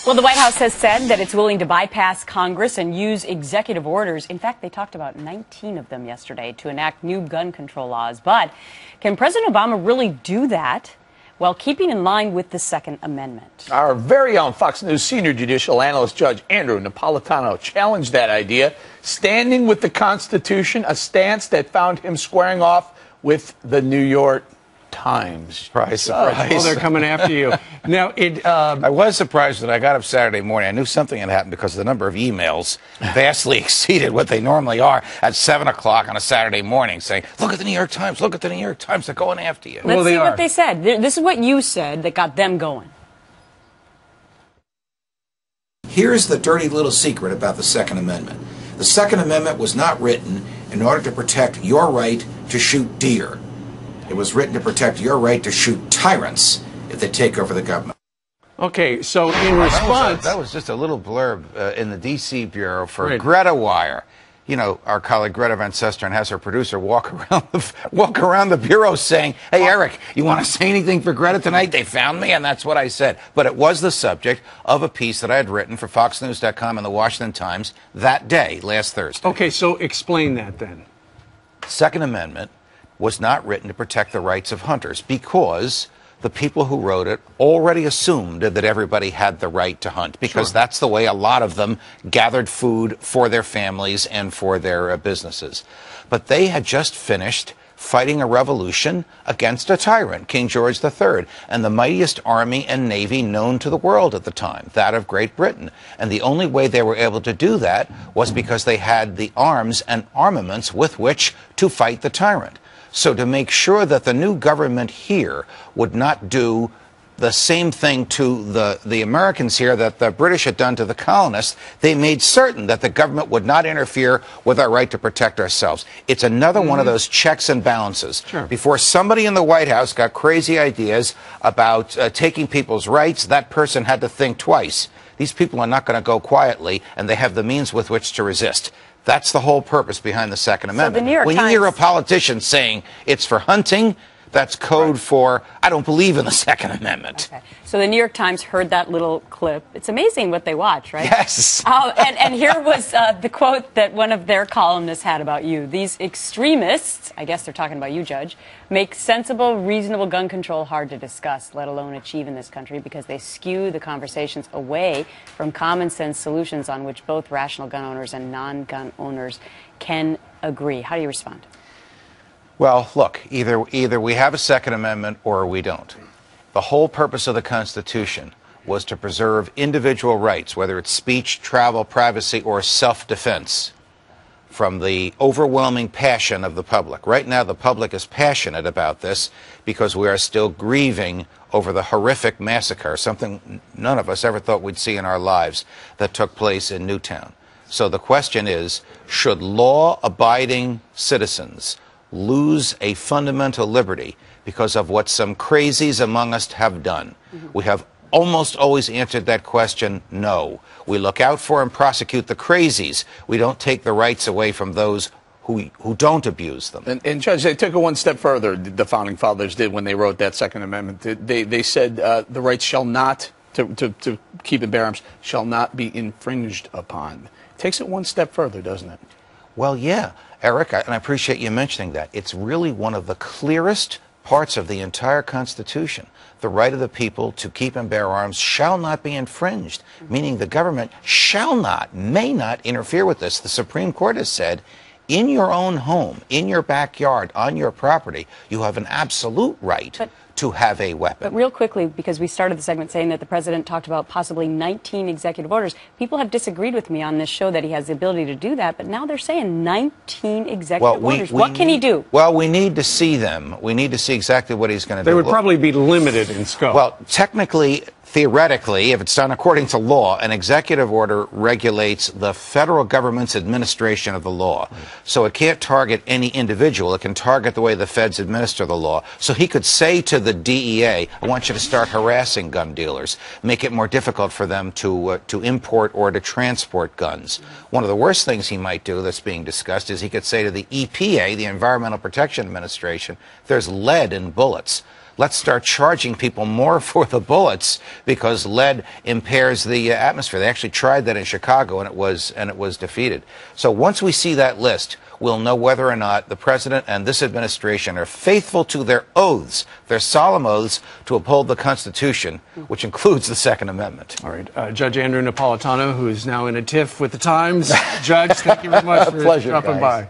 Well, the White House has said that it's willing to bypass Congress and use executive orders. In fact, they talked about 19 of them yesterday to enact new gun control laws. But can President Obama really do that while keeping in line with the Second Amendment? Our very own Fox News senior judicial analyst Judge Andrew Napolitano challenged that idea, standing with the Constitution, a stance that found him squaring off with the New York Times. Surprise. Oh, they're coming after you. Now, I was surprised when I got up Saturday morning. I knew something had happened because the number of emails vastly exceeded what they normally are at 7 o'clock on a Saturday morning saying, look at the New York Times, look at the New York Times, they're going after you. Let's see what they said. This is what you said that got them going. Here's the dirty little secret about the Second Amendment. The Second Amendment was not written in order to protect your right to shoot deer. It was written to protect your right to shoot tyrants if they take over the government. Okay, so in response... That was just a little blurb in the D.C. Bureau for Greta Wire. You know, our colleague Greta Van Susteren has her producer walk around the bureau saying, hey, Eric, you want to say anything for Greta tonight? They found me, and that's what I said. But it was the subject of a piece that I had written for FoxNews.com and the Washington Times that day, last Thursday. Okay, so explain that then. Second Amendment was not written to protect the rights of hunters because the people who wrote it already assumed that everybody had the right to hunt because that's the way a lot of them gathered food for their families and for their businesses. But they had just finished fighting a revolution against a tyrant, King George III, and the mightiest army and navy known to the world at the time, that of Great Britain. And the only way they were able to do that was because they had the arms and armaments with which to fight the tyrant. So to make sure that the new government here would not do the same thing to the Americans here that the British had done to the colonists, they made certain that the government would not interfere with our right to protect ourselves. It's another one of those checks and balances. Before somebody in the White House got crazy ideas about taking people's rights, that person had to think twice. These people are not going to go quietly, and they have the means with which to resist. That's the whole purpose behind the Second Amendment. When you hear a politician saying it's for hunting, that's code for, I don't believe in the Second Amendment. Okay. So the New York Times heard that little clip. It's amazing what they watch, right? Yes. And here was the quote that one of their columnists had about you. These extremists, I guess they're talking about you, Judge, make sensible, reasonable gun control hard to discuss, let alone achieve in this country, because they skew the conversations away from common sense solutions on which both rational gun owners and non-gun owners can agree. How do you respond? Well, look, either we have a Second Amendment or we don't. The whole purpose of the Constitution was to preserve individual rights, whether it's speech, travel, privacy, or self-defense, from the overwhelming passion of the public. Right now, the public is passionate about this because we are still grieving over the horrific massacre, something none of us ever thought we'd see in our lives, that took place in Newtown. So the question is, should law-abiding citizens lose a fundamental liberty because of what some crazies among us have done? We have almost always answered that question, no. We look out for and prosecute the crazies. We don't take the rights away from those who don't abuse them. And Judge, they took it one step further, the Founding Fathers did when they wrote that Second Amendment. They said the rights shall not, to keep and bear arms, shall not be infringed upon. Takes it one step further, doesn't it? Well, yeah, Eric, and I appreciate you mentioning that. It's really one of the clearest parts of the entire Constitution. The right of the people to keep and bear arms shall not be infringed, meaning the government shall not, may not interfere with this. The Supreme Court has said, in your own home, in your backyard, on your property, you have an absolute right to have a weapon. But real quickly, because we started the segment saying that the president talked about possibly 19 executive orders, people have disagreed with me on this show that he has the ability to do that, but now they're saying 19 executive orders. What can he do? Well, we need to see them. We need to see exactly what he's going to do. They would probably be limited in scope. Well, technically, theoretically, if it's done according to law, an executive order regulates the federal government's administration of the law. So it can't target any individual. It can target the way the feds administer the law. So he could say to the DEA, I want you to start harassing gun dealers, make it more difficult for them to import or to transport guns. One of the worst things he might do that's being discussed is he could say to the EPA, the Environmental Protection Administration, there's lead in bullets. let's start charging people more for the bullets because lead impairs the atmosphere. They actually tried that in Chicago, and it was defeated. So once we see that list, we'll know whether or not the president and this administration are faithful to their oaths, their solemn oaths to uphold the Constitution, which includes the Second Amendment. All right. Judge Andrew Napolitano, who is now in a tiff with the Times. Judge, thank you very much for Pleasure, dropping guys. by.